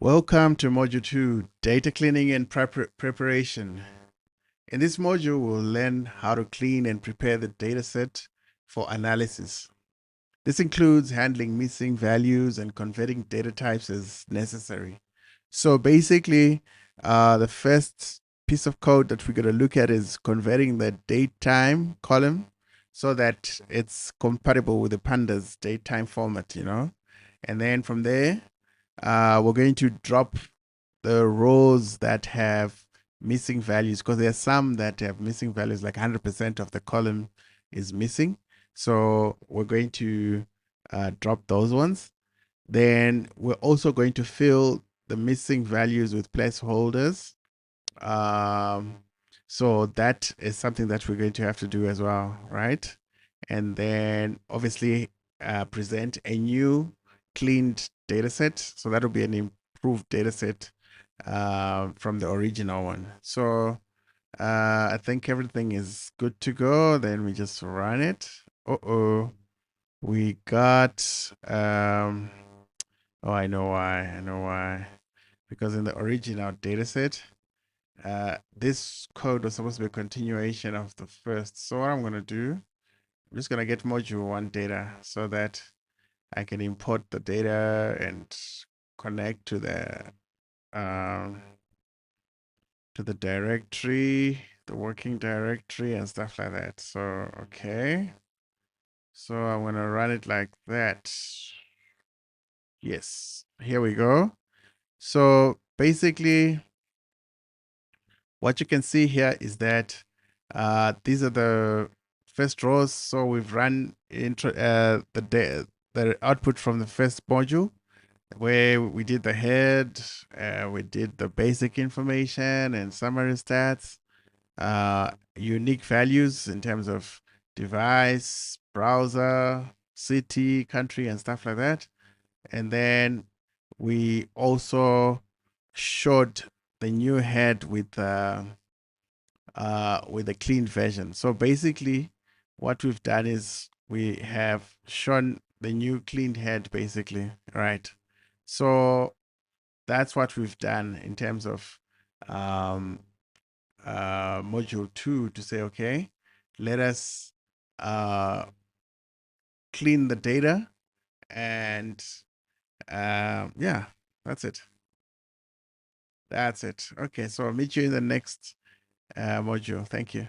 Welcome to Module 2, Data Cleaning and Preparation. In this module, we'll learn how to clean and prepare the dataset for analysis. This includes handling missing values and converting data types as necessary. So basically, the first piece of code that we're going to look at is converting the datetime column so that it's compatible with the pandas datetime format, And then from there, we're going to drop the rows that have missing values because there are some that have missing values, like 100% of the column is missing. So we're going to drop those ones. Then we're also going to fill the missing values with placeholders. Um, so that is something that we're going to have to do as well, right? And then obviously present a new cleaned data set. So that'll be an improved data set from the original one. So I think everything is good to go. Then we just run it. Uh-oh. We got, oh, I know why. I know why. Because in the original data set, this code was supposed to be a continuation of the first. So what I'm going to do, I'm just going to get module 1 data so that I can import the data and connect um, to the directory, the working directory and stuff like that. So, okay. So I'm going to run it like that. Yes, here we go. So basically, what you can see here is that these are the first rows. So we've run the output from the first module where we did the head, we did the basic information and summary stats, unique values in terms of device, browser, city, country, and stuff like that. And then we also showed the new head with a clean version. So basically, what we've done is we have shown the new clean head, basically, right? So that's what we've done in terms of um, module 2 to say, okay, let us clean the data and yeah, that's it. That's it. Okay, so I'll meet you in the next module. Thank you.